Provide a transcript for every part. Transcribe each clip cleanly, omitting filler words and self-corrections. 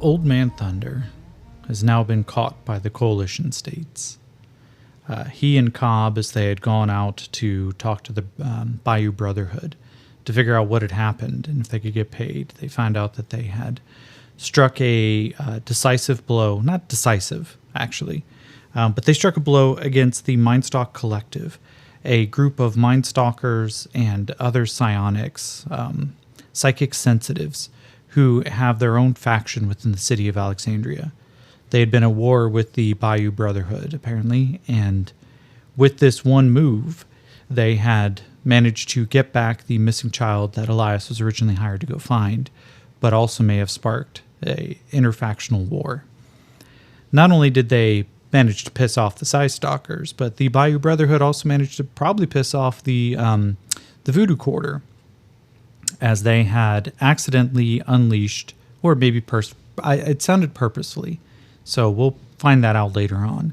Old Man Thunder has now been caught by the coalition states. He and Cobb, as they had gone out to talk to the Bayou Brotherhood to figure out what had happened and if they could get paid, they found out that they had struck a decisive blow. Not decisive, actually, but they struck a blow against the Mindstalk Collective, a group of Mindstalkers and other psionics, psychic sensitives, who have their own faction within the city of Alexandria. They had been at war with the Bayou Brotherhood, apparently, and with this one move, they had managed to get back the missing child that Elias was originally hired to go find, but also may have sparked a interfactional war. Not only did they manage to piss off the Psi Stalkers, but the Bayou Brotherhood also managed to probably piss off the Voodoo Quarter, as they had accidentally unleashed, or maybe it sounded purposefully, so we'll find that out later on,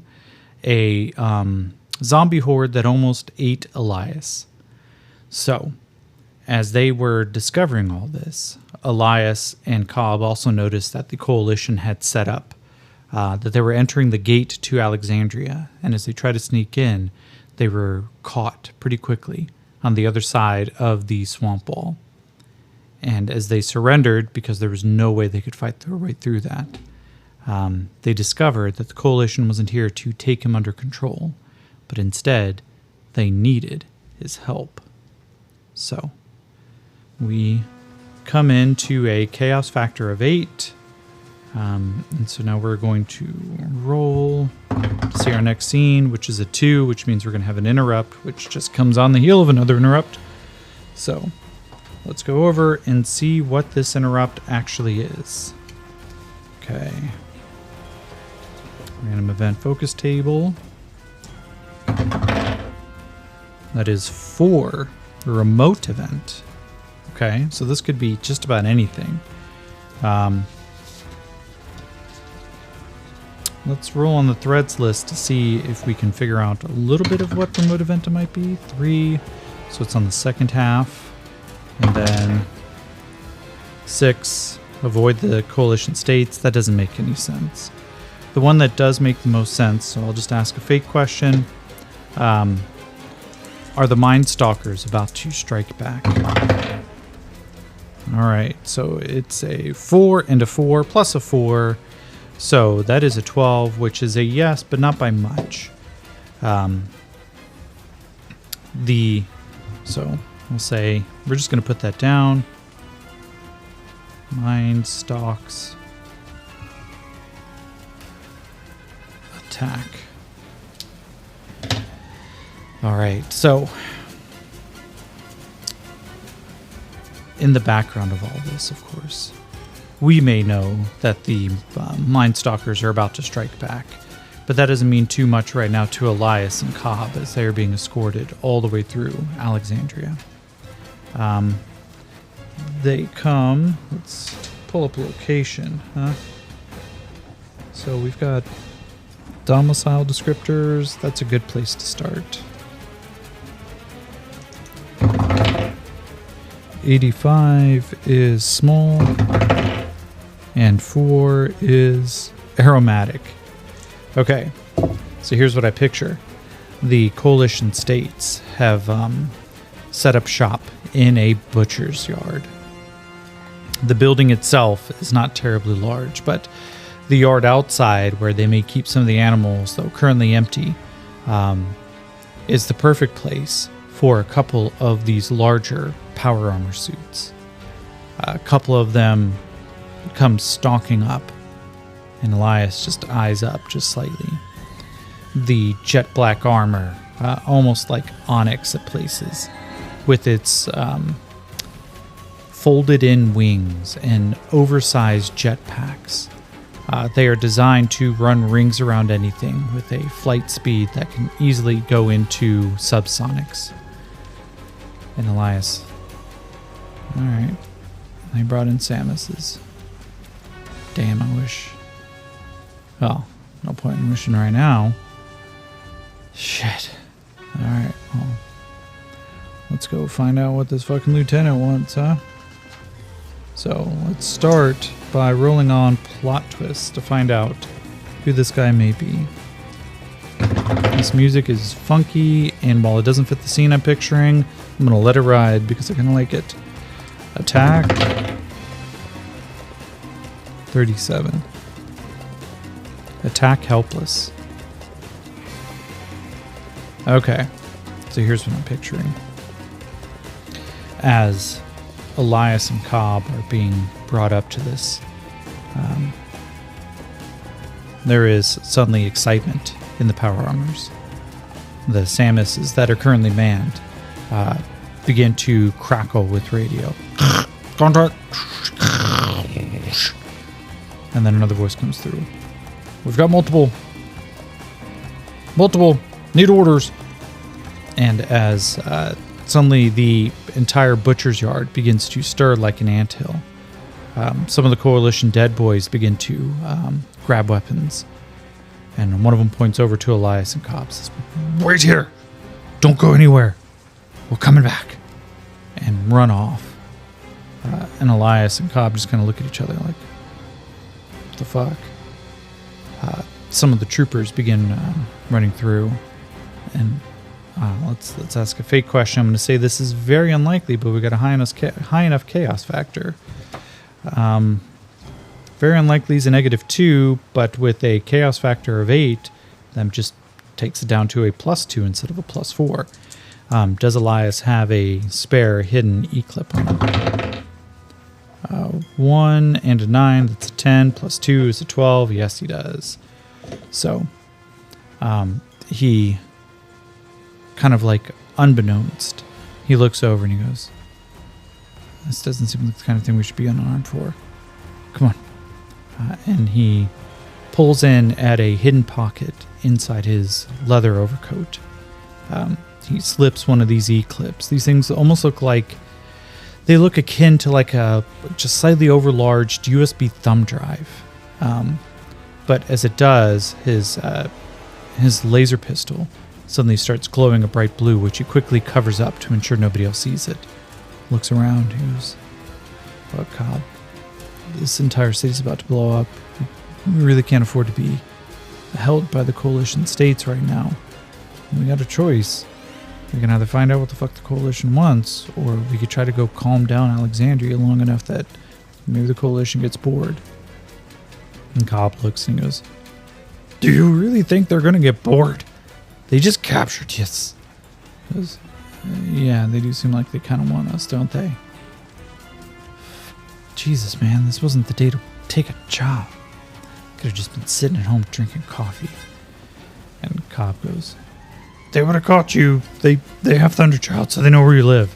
a zombie horde that almost ate Elias. So, as they were discovering all this, Elias and Cobb also noticed that the coalition had set up, that they were entering the gate to Alexandria, and as they tried to sneak in, they were caught pretty quickly on the other side of the swamp wall. And as they surrendered, because there was no way they could fight their way through that, they discovered that the coalition wasn't here to take him under control, but instead, they needed his help. So, we come into a chaos factor of 8, and so now we're going to roll to see our next scene, which is a 2, which means we're going to have an interrupt, which just comes on the heel of another interrupt. So, let's go over and see what this interrupt actually is. Okay. Random event focus table. That is for a remote event. Okay, so this could be just about anything. Let's roll on the threads list to see if we can figure out a little bit of what remote event it might be. 3, so it's on the second half. And then 6, avoid the coalition states. That doesn't make any sense. The one that does make the most sense, so I'll just ask a fake question. Are the Mindstalkers about to strike back? Alright, so it's a 4 and a 4 plus a 4. So that is a 12, which is a yes, but not by much. So we'll say we're just going to put that down. Mindstalks attack. All right, so in the background of all this, of course, we may know that the Mindstalkers are about to strike back, but that doesn't mean too much right now to Elias and Cobb as they are being escorted all the way through Alexandria. They come, let's pull up a location, huh? So we've got domicile descriptors. That's a good place to start. 85 is small, and 4 is aromatic. Okay, so here's what I picture. The coalition states have set up shop in a butcher's yard. The building itself is not terribly large, but the yard outside, where they may keep some of the animals, though currently empty, is the perfect place for a couple of these larger power armor suits. A couple of them come stalking up, and Elias just eyes up just slightly. The jet black armor, almost like onyx at places, with its folded in wings and oversized jetpacks. They are designed to run rings around anything with a flight speed that can easily go into subsonics. And Elias. Alright. They brought in Samus's. Damn, I wish. Well, no point in wishing right now. Shit. Alright, well. Let's go find out what this fucking lieutenant wants, huh? So let's start by rolling on plot twists to find out who this guy may be. This music is funky, and while it doesn't fit the scene I'm picturing, I'm going to let it ride because I kind of like it. Attack. 37. Attack helpless. Okay, so here's what I'm picturing. As Elias and Cobb are being brought up to this, there is suddenly excitement in the power armors. The Samuses that are currently manned begin to crackle with radio. Contact! And then another voice comes through. We've got multiple. Need orders. And as suddenly the entire butcher's yard begins to stir like an anthill, some of the Coalition dead boys begin to grab weapons. And one of them points over to Elias and Cobb, says, "Wait here! Don't go anywhere! We're coming back!" And run off. And Elias and Cobb just kind of look at each other like, what the fuck? Some of the troopers begin running through. And let's ask a fake question. I'm going to say this is very unlikely, but we got a high enough chaos factor. Very unlikely is a -2, but with a chaos factor of 8, that just takes it down to a +2 instead of a +4. Does Elias have a spare hidden E-clip on him? 1 and a 9, that's a 10, +2 is a 12. Yes, he does. So, he kind of like unbeknownst, he looks over and he goes, "This doesn't seem like the kind of thing we should be unarmed for. Come on." And he pulls in at a hidden pocket inside his leather overcoat. He slips one of these E-clips. These things almost look like, they look akin to like a just slightly overlarged USB thumb drive. But as it does, his laser pistol suddenly starts glowing a bright blue, which he quickly covers up to ensure nobody else sees it. Looks around, he goes, "Fuck, Cobb. This entire city's about to blow up. We really can't afford to be held by the Coalition states right now. We got a choice. We can either find out what the fuck the Coalition wants, or we could try to go calm down Alexandria long enough that maybe the Coalition gets bored." And Cobb looks and goes, "Do you really think they're going to get bored? They just captured us." He goes, "Yeah, they do seem like they kind of want us, don't they? Jesus, man, this wasn't the day to take a job. Could have just been sitting at home drinking coffee." And Cobb goes, "They would have caught you. They have Thunderchild, so they know where you live."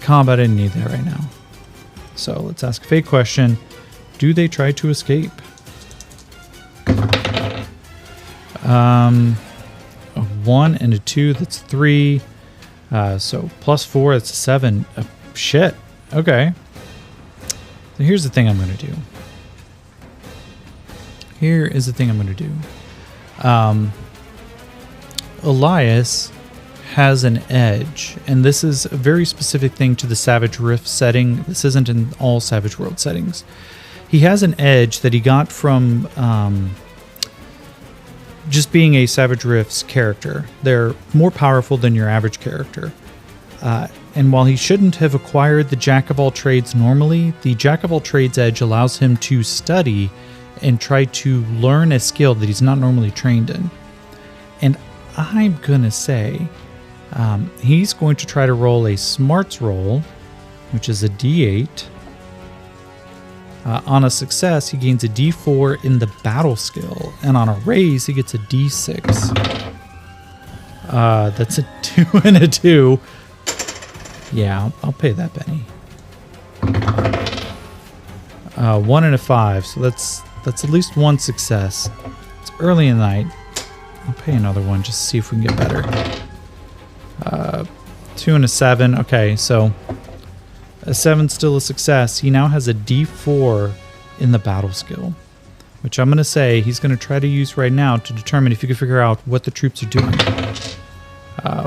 Cobb, I didn't need that right now. So let's ask a fake question. Do they try to escape? A 1 and a 2, that's 3. So +4, that's a 7. Shit. Okay. So here's the thing I'm going to do. Here is the thing I'm going to do. Elias has an edge, and this is a very specific thing to the Savage Rift setting. This isn't in all Savage World settings. He has an edge that he got from just being a Savage Rift's character. They're more powerful than your average character. And while he shouldn't have acquired the Jack of all trades normally, the Jack of all trades edge allows him to study and try to learn a skill that he's not normally trained in. And I'm gonna say he's going to try to roll a smarts roll, which is a D8. On a success, he gains a D4 in the battle skill, and on a raise, he gets a D6. That's a 2 and a 2. Yeah, I'll pay that penny. 1 and a 5, so that's at least one success. It's early in the night. I'll pay another one just to see if we can get better. 2 and a 7. Okay, so a 7's still a success. He now has a D4 in the battle skill, which I'm going to say he's going to try to use right now to determine if you can figure out what the troops are doing.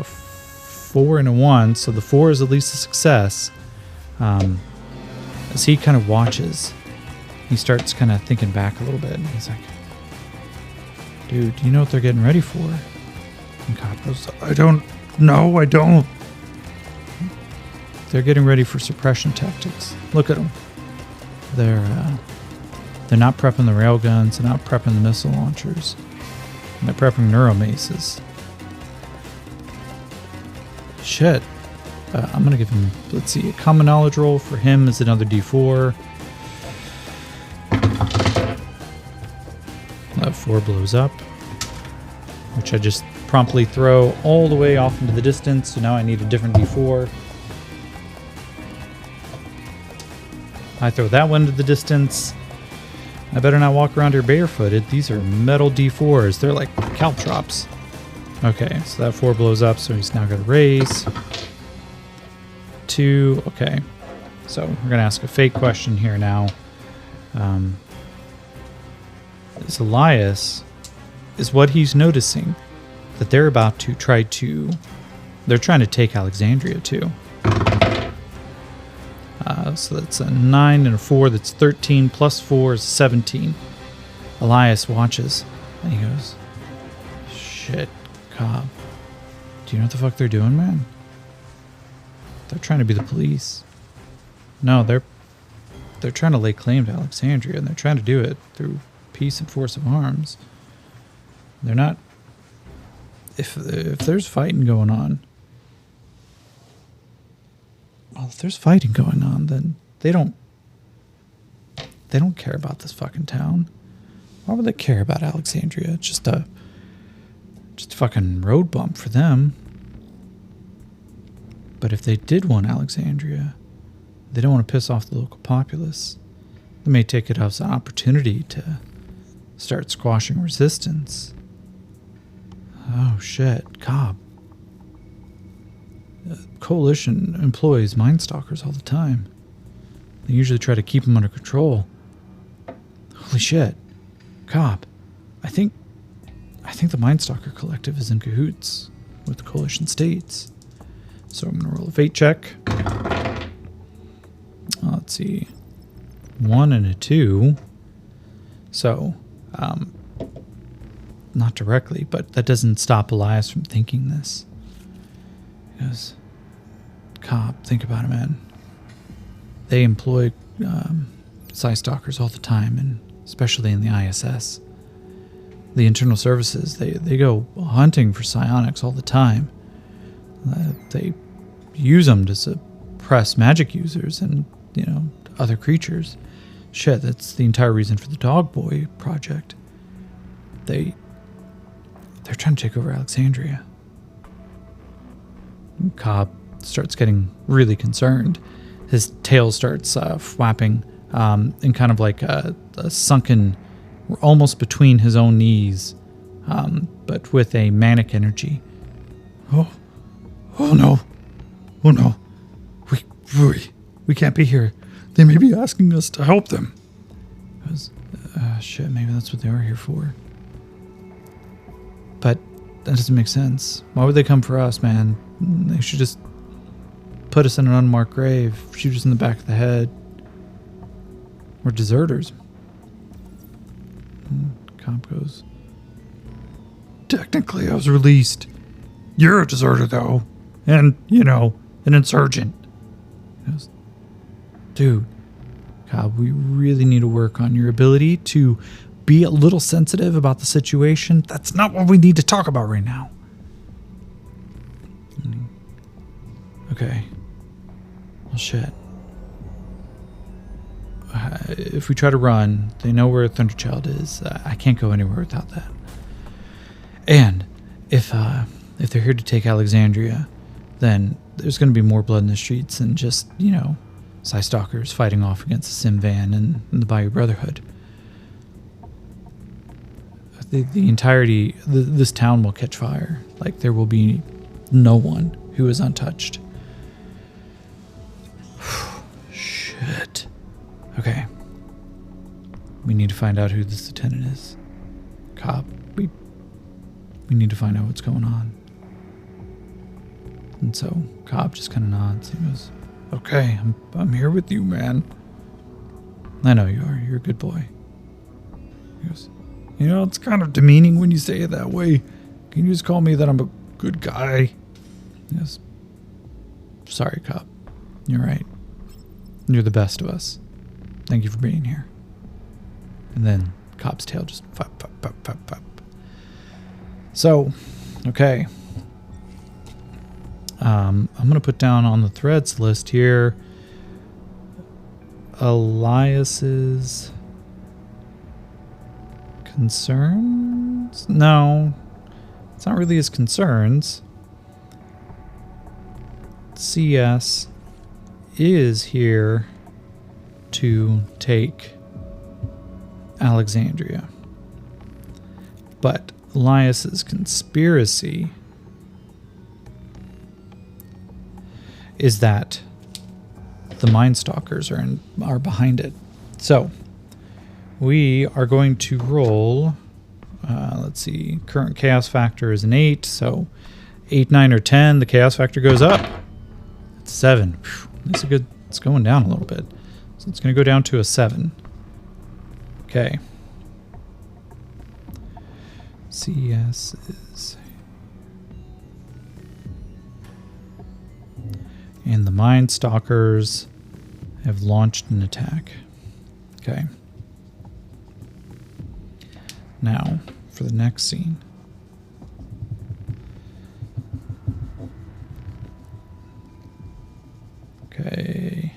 4 and a 1, so the 4 is at least a success. as he kind of watches, he starts kind of thinking back a little bit. And he's like, dude, do you know what they're getting ready for? And Cobb goes, I don't know, I don't. They're getting ready for suppression tactics. Look at them. They're not prepping the railguns. They're not prepping the missile launchers. And they're prepping neuromaces. Shit. I'm going to give him, let's see, a common knowledge roll for him is another D4. That 4 blows up, which I just promptly throw all the way off into the distance. So now I need a different D4. I throw that one to the distance. I better not walk around here barefooted. These are metal D4s. They're like caltrops. Okay, so that 4 blows up, so he's now got to raise. 2, okay. So we're going to ask a fake question here now. Is Elias, is what he's noticing that they're about to try to, they're trying to take Alexandria too. So that's a 9 and a 4, that's 13, plus 4 is 17. Elias watches, and he goes, shit, Cobb. Do you know what the fuck they're doing, man? They're trying to be the police. No, they're trying to lay claim to Alexandria, and they're trying to do it through peace and force of arms. They're not... If there's fighting going on... Well, if there's fighting going on, then they don't care about this fucking town. Why would they care about Alexandria? It's just a fucking road bump for them. But if they did want Alexandria, they don't want to piss off the local populace. They may take it as an opportunity to start squashing resistance. Oh shit, Cobb. Coalition employs Mindstalkers all the time. They usually try to keep them under control. Holy shit. Cobb, I think the Mindstalker Collective is in cahoots with the Coalition States. So I'm going to roll a fate check. Let's see. 1 and a 2. So, not directly, but that doesn't stop Elias from thinking this. He goes, Cobb, think about it, man. They employ Psy-Stalkers all the time, and especially in the ISS. The internal services, they go hunting for psionics all the time. They use them to suppress magic users and, other creatures. Shit, that's the entire reason for the Dog Boy project. They're trying to take over Alexandria. Cobb starts getting really concerned. His tail starts flapping in kind of like a sunken, almost between his own knees, but with a manic energy. Oh no. We can't be here. They may be asking us to help them. Shit, maybe that's what they are here for. But that doesn't make sense. Why would they come for us, man? They should just put us in an unmarked grave, shoot us in the back of the head. We're deserters. Cobb goes, technically I was released. You're a deserter, though. And, an insurgent. He goes, dude, Cobb, we really need to work on your ability to be a little sensitive about the situation. That's not what we need to talk about right now. Okay. Well, shit. If we try to run, they know where Thunderchild is. I can't go anywhere without that. And if they're here to take Alexandria, then there's going to be more blood in the streets than just, Psy-Stalkers fighting off against the Sim Van and the Bayou Brotherhood. The entirety, this town will catch fire. Like, there will be no one who is untouched. Shit. Okay. We need to find out who this lieutenant is. Cobb, we need to find out what's going on. And so Cobb just kind of nods. He goes, okay, I'm here with you, man. I know you are. You're a good boy. He goes, you know, it's kind of demeaning when you say it that way. Can you just call me that I'm a good guy? He goes, sorry, cop. You're right. You're the best of us. Thank you for being here. And then cop's tail just pop, pop, pop, pop, pop. So, okay. I'm going to put down on the threads list here Elias's concerns? No, it's not really his concerns. CS is here to take Alexandria. But Elias's conspiracy is that the Mindstalkers are behind it. So we are going to roll. Let's see. Current chaos factor is an 8. So 8, 9, or 10. The chaos factor goes up. It's 7. Whew, that's a good. It's going down a little bit. So it's going to go down to a 7. Okay. CS is. And the Mindstalkers have launched an attack. Okay. Now, for the next scene. Okay.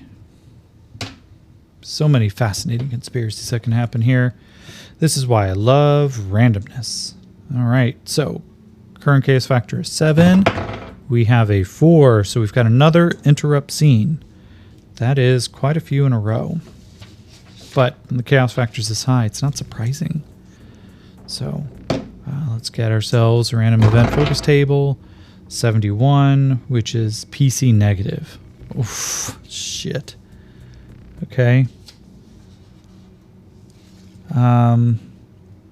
So many fascinating conspiracies that can happen here. This is why I love randomness. All right, so current chaos factor is 7. We have a 4, so we've got another interrupt scene. That is quite a few in a row. But when the chaos factor is this high, it's not surprising. So let's get ourselves a random event focus table. 71, which is PC negative. Oof, shit. Okay.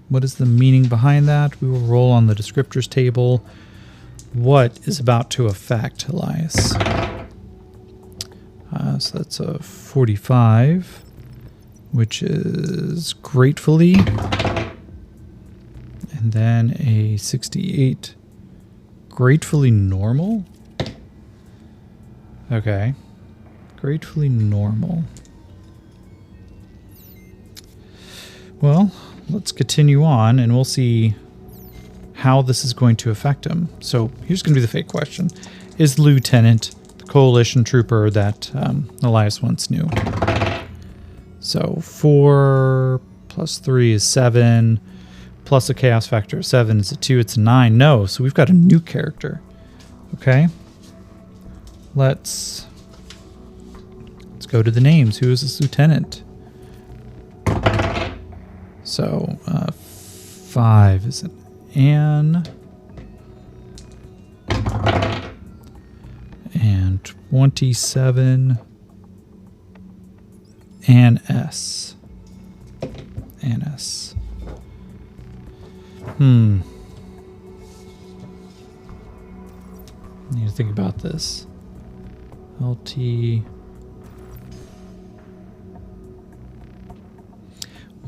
What is the meaning behind that? We will roll on the descriptors table. What is about to affect Elias? So that's a 45, which is gratefully. And then a 68, gratefully normal. Okay. Gratefully normal. Well, let's continue on and we'll see how this is going to affect him. So here's going to be the fake question. Is Lieutenant the coalition trooper that Elias once knew? So 4 plus 3 is 7. Plus a chaos factor of 7 is a 2. It's a 9. No, so we've got a new character. Okay. Let's go to the names. Who is this lieutenant? So 5 is an Anne. And 27 Ann S. Ann S. Need to think about this. LT.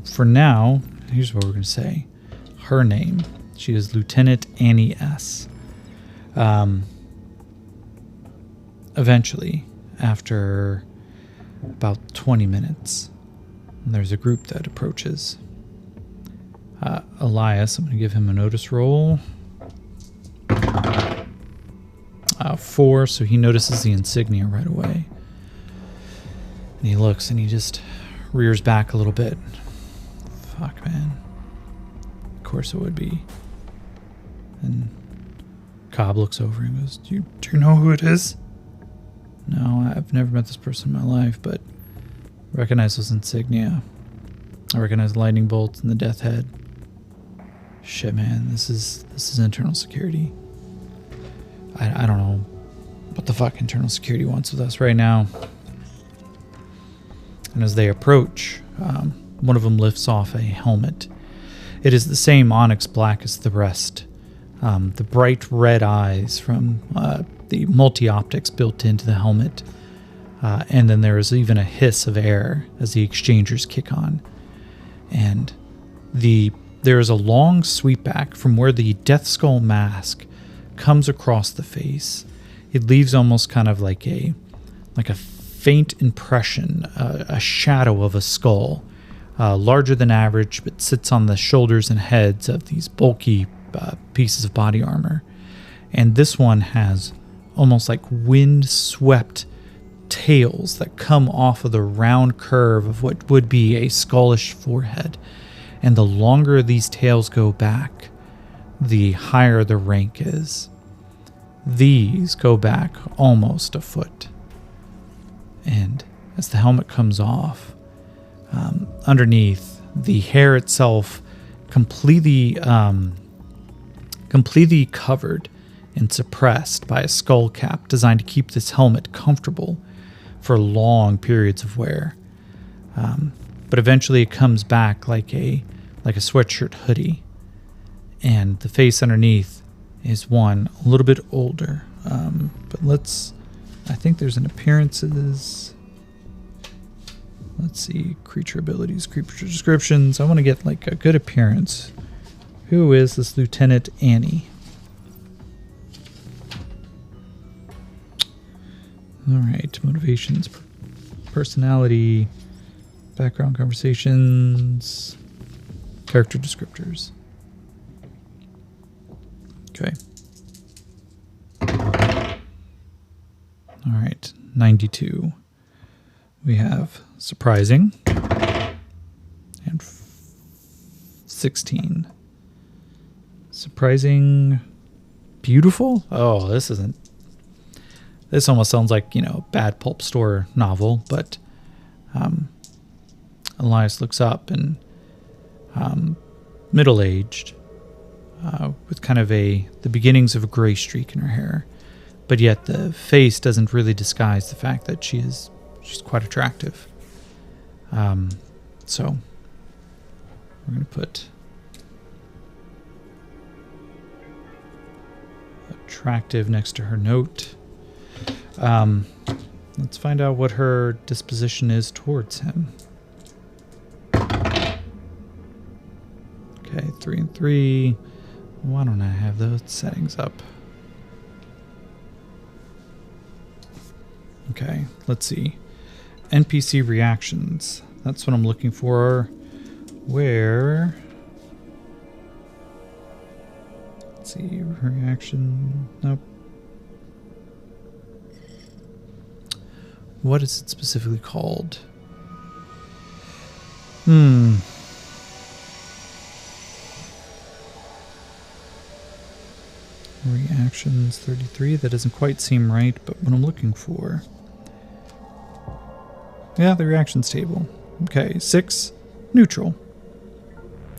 For now, here's what we're going to say. Her name. She is Lieutenant Annie S. Eventually, after about 20 minutes, there's a group that approaches. Elias, I'm going to give him a notice roll. 4, so he notices the insignia right away. And he looks and he just rears back a little bit. Fuck, man. Of course it would be. And Cobb looks over and goes, do you know who it is? No, I've never met this person in my life, but I recognize those insignia. I recognize the lightning bolts and the death head. Shit, man, this is internal security. I don't know what the fuck internal security wants with us right now. And as they approach, one of them lifts off a helmet. It is the same onyx black as the rest. The bright red eyes from the multi-optics built into the helmet And then there is even a hiss of air as the exchangers kick on. And there is a long sweep back from where the Death Skull mask comes across the face. It leaves almost kind of like a faint impression, a shadow of a skull, larger than average, but sits on the shoulders and heads of these bulky pieces of body armor. And this one has almost like wind-swept tails that come off of the round curve of what would be a skullish forehead. And the longer these tails go back, the higher the rank is. These go back almost a foot. And as the helmet comes off, underneath, the hair itself completely covered and suppressed by a skull cap designed to keep this helmet comfortable for long periods of wear. But eventually it comes back like a sweatshirt hoodie. And the face underneath is one a little bit older. I think there's an appearances. Let's see, creature abilities, creature descriptions. I want to get like a good appearance. Who is this Lieutenant Annie? All right, motivations, personality, background conversations, character descriptors. Okay. All right, 92. We have surprising and 16. Surprising, beautiful. Oh, this almost sounds like, a bad pulp store novel, but Elias looks up and middle-aged with kind of the beginnings of a gray streak in her hair, but yet the face doesn't really disguise the fact that she's quite attractive. So we're going to put attractive next to her note. Let's find out what her disposition is towards him. Okay, 3 and 3. Why don't I have those settings up? Okay, let's see. NPC reactions. That's what I'm looking for. Where? Let's see, reaction. Nope. What is it specifically called? Reactions 33. That doesn't quite seem right, but what I'm looking for. Yeah, the reactions table. Okay, 6, neutral.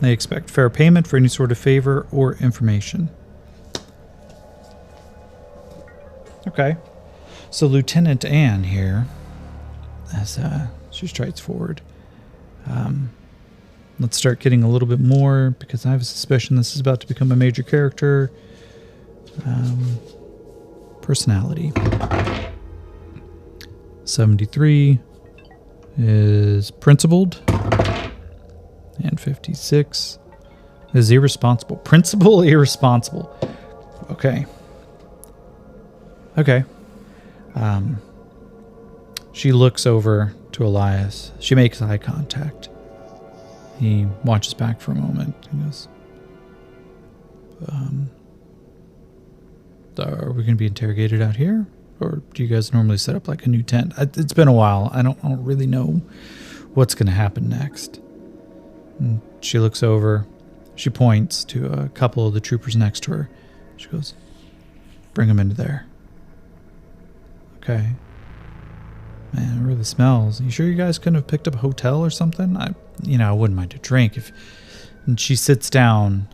They expect fair payment for any sort of favor or information. Okay. So Lieutenant Anne here, as she strides forward. Let's start getting a little bit more, because I have a suspicion this is about to become a major character. Personality. 73 is principled. And 56 is irresponsible. Principal, irresponsible. Okay. Okay. She looks over to Elias. She makes eye contact. He watches back for a moment. He goes, are we going to be interrogated out here? Or do you guys normally set up like a new tent? It's been a while. I don't really know what's going to happen next. And she looks over. She points to a couple of the troopers next to her. She goes, bring them into there. Okay. Man, it really smells. You sure you guys couldn't have picked up a hotel or something? I wouldn't mind a drink if... And she sits down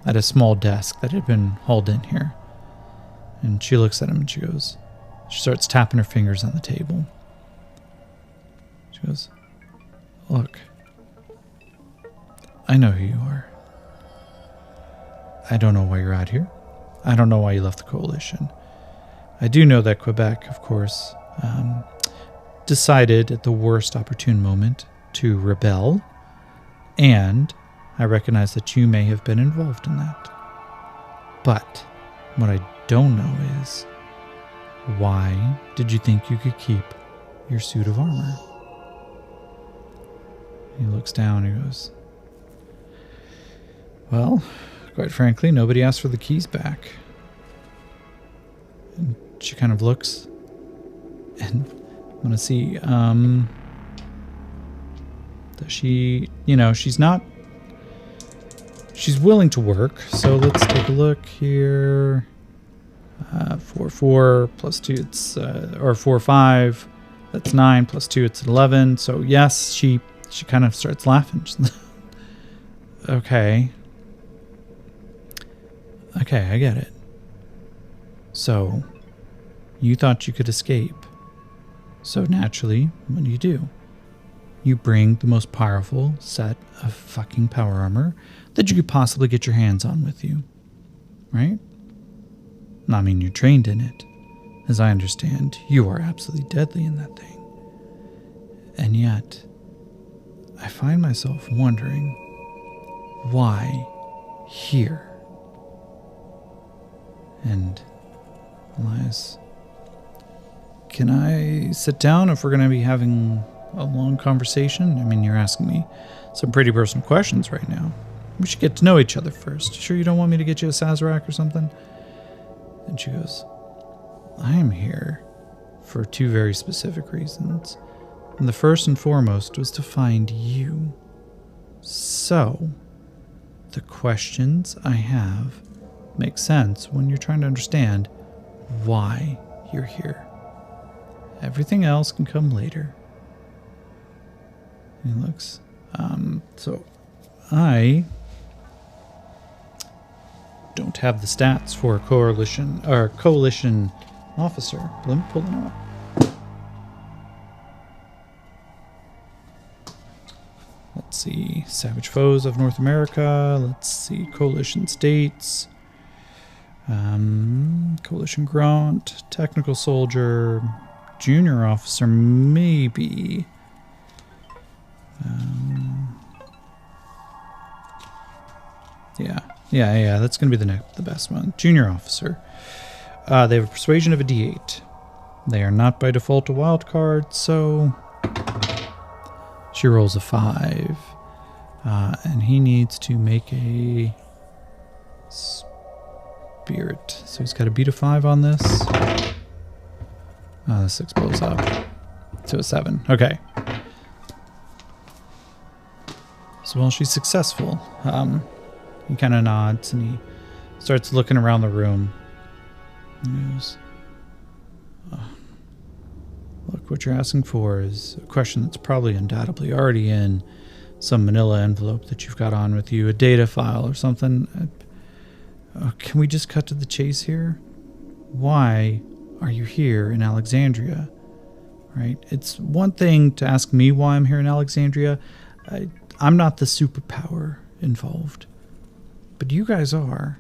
at a small desk that had been hauled in here. And she looks at him and she starts tapping her fingers on the table. She goes, look, I know who you are. I don't know why you're out here. I don't know why you left the coalition. I do know that Quebec, of course, decided at the worst opportune moment to rebel, and I recognize that you may have been involved in that. But what I don't know is, why did you think you could keep your suit of armor? He looks down and he goes, well, quite frankly, nobody asked for the keys back. And she kind of looks, and I'm going to see, that she, she's willing to work. So let's take a look here. 4 plus 2, it's, or 4, 5, that's 9 plus 2, it's 11. So yes, she kind of starts laughing. Okay, I get it. So you thought you could escape. So naturally, what do? You bring the most powerful set of fucking power armor that you could possibly get your hands on with you. Right? I mean, you're trained in it. As I understand, you are absolutely deadly in that thing. And yet, I find myself wondering, why here? And Elias, can I sit down if we're going to be having a long conversation? I mean, you're asking me some pretty personal questions right now. We should get to know each other first. Sure you don't want me to get you a Sazerac or something? And she goes, I am here for 2 very specific reasons. And the first and foremost was to find you. So, the questions I have make sense when you're trying to understand why you're here. Everything else can come later. He looks, so I don't have the stats for a coalition officer. Let me pull them up. Let's see, Savage Foes of North America. Let's see, Coalition States. Coalition Grunt, Technical Soldier, Junior Officer, maybe. Yeah, that's going to be the best one. Junior Officer. They have a persuasion of a D8. They are not by default a wild card, so she rolls a 5. And he needs to make a spirit. So he's got to beat a 5 on this. The 6 blows up to a 7. Okay. So while she's successful, he kind of nods and he starts looking around the room. He goes, look, what you're asking for is a question that's probably undoubtedly already in some manila envelope that you've got on with you, a data file or something. Can we just cut to the chase here? Why are you here in Alexandria? Right? It's one thing to ask me why I'm here in Alexandria. I'm not the superpower involved, but you guys are.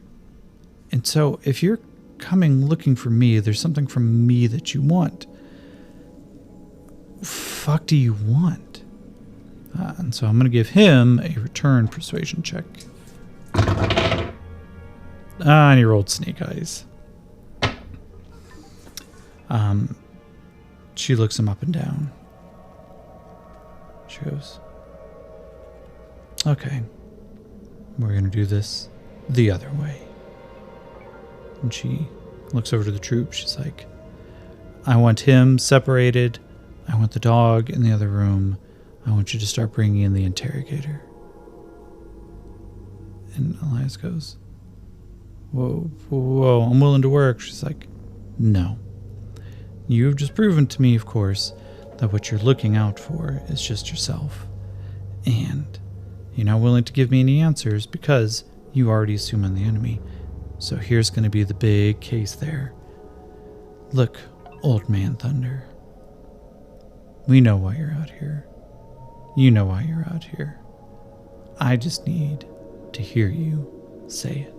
And so if you're coming looking for me, there's something from me that you want. Fuck do you want? And so I'm going to give him a return persuasion check. And he rolled snake eyes. She looks him up and down. She goes, okay, we're going to do this the other way. And she looks over to the troop. She's like, I want him separated. I want the dog in the other room. I want you to start bringing in the interrogator. And Elias goes, whoa, I'm willing to work. She's like, no. You've just proven to me, of course, that what you're looking out for is just yourself. And you're not willing to give me any answers because you already assume I'm the enemy. So here's going to be the big case there. Look, Old Man Thunder. We know why you're out here. You know why you're out here. I just need to hear you say it.